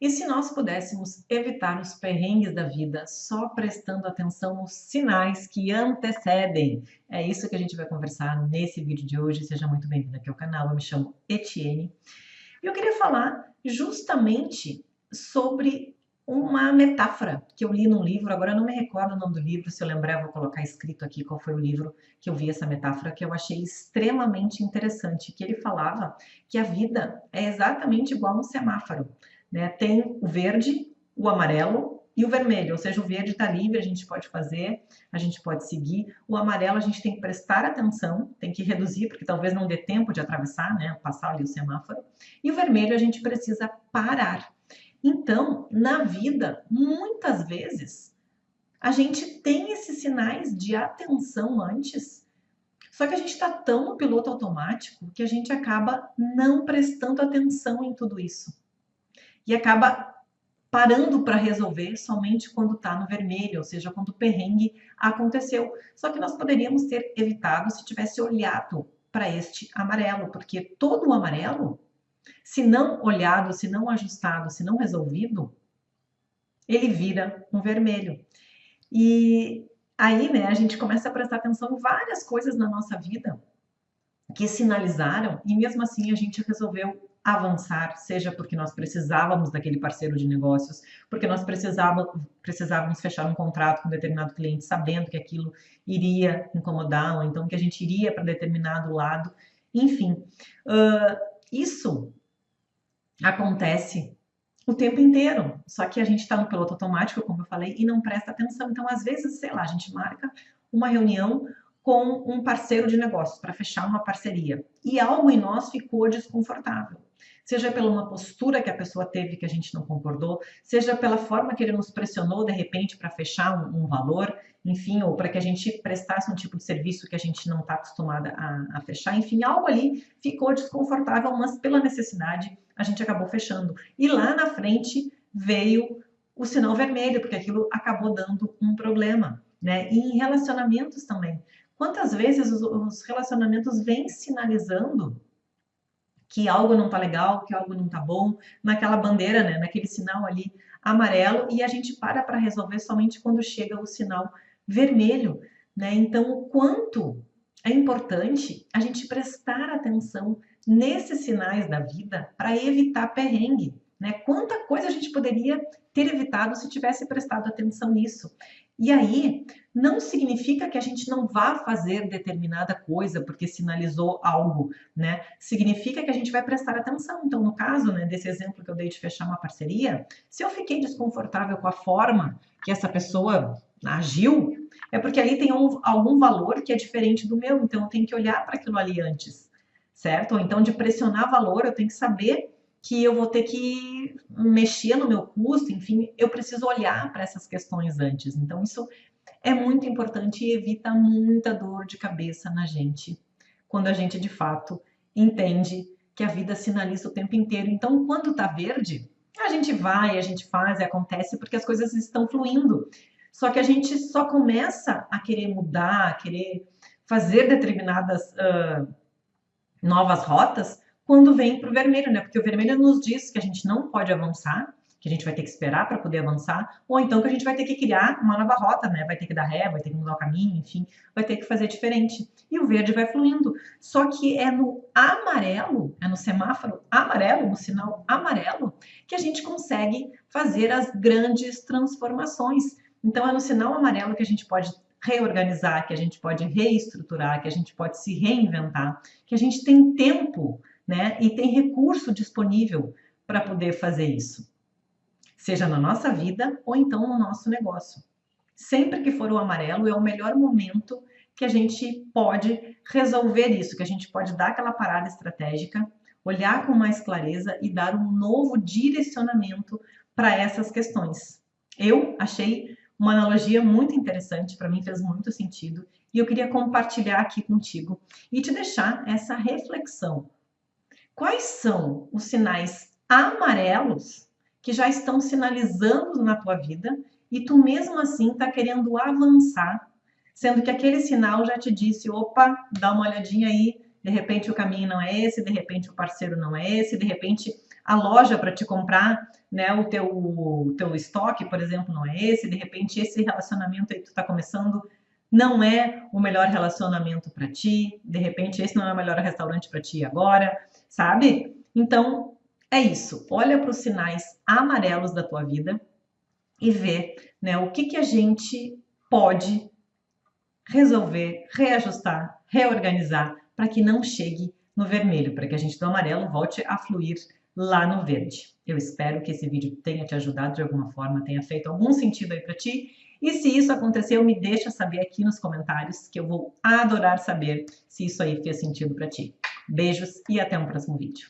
E se nós pudéssemos evitar os perrengues da vida só prestando atenção nos sinais que antecedem? É isso que a gente vai conversar nesse vídeo de hoje. Seja muito bem-vindo aqui ao canal. Eu me chamo Etienne e eu queria falar justamente sobre uma metáfora que eu li num livro. Agora eu não me recordo o nome do livro. Se eu lembrar, eu vou colocar escrito aqui qual foi o livro que eu vi essa metáfora, que eu achei extremamente interessante, que ele falava que a vida é exatamente igual a um semáforo, né? Tem o verde, o amarelo e o vermelho, ou seja, o verde está livre, a gente pode fazer, a gente pode seguir. O amarelo a gente tem que prestar atenção, tem que reduzir, porque talvez não dê tempo de atravessar, né? Passar ali o semáforo. E o vermelho a gente precisa parar. Então, na vida, muitas vezes, a gente tem esses sinais de atenção antes, só que a gente está tão no piloto automático que a gente acaba não prestando atenção em tudo isso. E acaba parando para resolver somente quando está no vermelho, ou seja, quando o perrengue aconteceu. Só que nós poderíamos ter evitado se tivesse olhado para este amarelo, porque todo o amarelo, se não olhado, se não ajustado, se não resolvido, ele vira um vermelho. E aí, né, a gente começa a prestar atenção em várias coisas na nossa vida que sinalizaram e mesmo assim a gente resolveu avançar, seja porque nós precisávamos daquele parceiro de negócios, porque nós precisávamos fechar um contrato com um determinado cliente sabendo que aquilo iria incomodar, ou então que a gente iria para determinado lado, enfim. Isso acontece o tempo inteiro, só que a gente está no piloto automático, como eu falei, e não presta atenção. Então, às vezes, sei lá, a gente marca uma reunião com um parceiro de negócios para fechar uma parceria e algo em nós ficou desconfortável. Seja pela uma postura que a pessoa teve que a gente não concordou, seja pela forma que ele nos pressionou de repente para fechar um valor, enfim, ou para que a gente prestasse um tipo de serviço que a gente não está acostumada a fechar, enfim, algo ali ficou desconfortável, mas pela necessidade a gente acabou fechando. E lá na frente veio o sinal vermelho, porque aquilo acabou dando um problema, né? E em relacionamentos também. Quantas vezes os relacionamentos vêm sinalizando que algo não tá legal, que algo não tá bom, naquela bandeira, né, naquele sinal ali amarelo, e a gente para resolver somente quando chega o sinal vermelho, né? Então, o quanto é importante a gente prestar atenção nesses sinais da vida para evitar perrengue, né? Quanta coisa a gente poderia ter evitado se tivesse prestado atenção nisso. E aí, não significa que a gente não vá fazer determinada coisa porque sinalizou algo, né? Significa que a gente vai prestar atenção. Então, no caso, né, desse exemplo que eu dei de fechar uma parceria, se eu fiquei desconfortável com a forma que essa pessoa agiu, é porque ali tem algum valor que é diferente do meu, então eu tenho que olhar para aquilo ali antes, certo? Ou então, de pressionar valor, eu tenho que saber que eu vou ter que mexer no meu custo, enfim, eu preciso olhar para essas questões antes. Então, isso é muito importante e evita muita dor de cabeça na gente, quando a gente de fato entende que a vida sinaliza o tempo inteiro. Então, quando tá verde, a gente vai, a gente faz e acontece porque as coisas estão fluindo. Só que a gente só começa a querer mudar, a querer fazer determinadas novas rotas quando vem para o vermelho, né? Porque o vermelho nos diz que a gente não pode avançar, que a gente vai ter que esperar para poder avançar, ou então que a gente vai ter que criar uma nova rota, né? Vai ter que dar ré, vai ter que mudar o caminho, enfim, vai ter que fazer diferente. E o verde vai fluindo. Só que é no amarelo, é no semáforo amarelo, no sinal amarelo, que a gente consegue fazer as grandes transformações. Então é no sinal amarelo que a gente pode reorganizar, que a gente pode reestruturar, que a gente pode se reinventar, que a gente tem tempo, né, e tem recurso disponível para poder fazer isso, seja na nossa vida ou então no nosso negócio. Sempre que for o amarelo é o melhor momento que a gente pode resolver isso, que a gente pode dar aquela parada estratégica, olhar com mais clareza e dar um novo direcionamento para essas questões. Eu achei uma analogia muito interessante, para mim fez muito sentido, e eu queria compartilhar aqui contigo e te deixar essa reflexão. Quais são os sinais amarelos que já estão sinalizando na tua vida e tu mesmo assim está querendo avançar, sendo que aquele sinal já te disse, opa, dá uma olhadinha aí, de repente o caminho não é esse, de repente o parceiro não é esse, de repente a loja para te comprar, né, o teu estoque, por exemplo, não é esse, de repente esse relacionamento aí que tu tá começando não é o melhor relacionamento para ti, de repente esse não é o melhor restaurante para ti agora, sabe? Então, é isso. Olha para os sinais amarelos da tua vida e vê, né, o que a gente pode resolver, reajustar, reorganizar para que não chegue no vermelho, para que a gente do amarelo volte a fluir lá no verde. Eu espero que esse vídeo tenha te ajudado de alguma forma, tenha feito algum sentido aí para ti. E se isso aconteceu, me deixa saber aqui nos comentários, que eu vou adorar saber se isso aí fez sentido para ti. Beijos e até um próximo vídeo.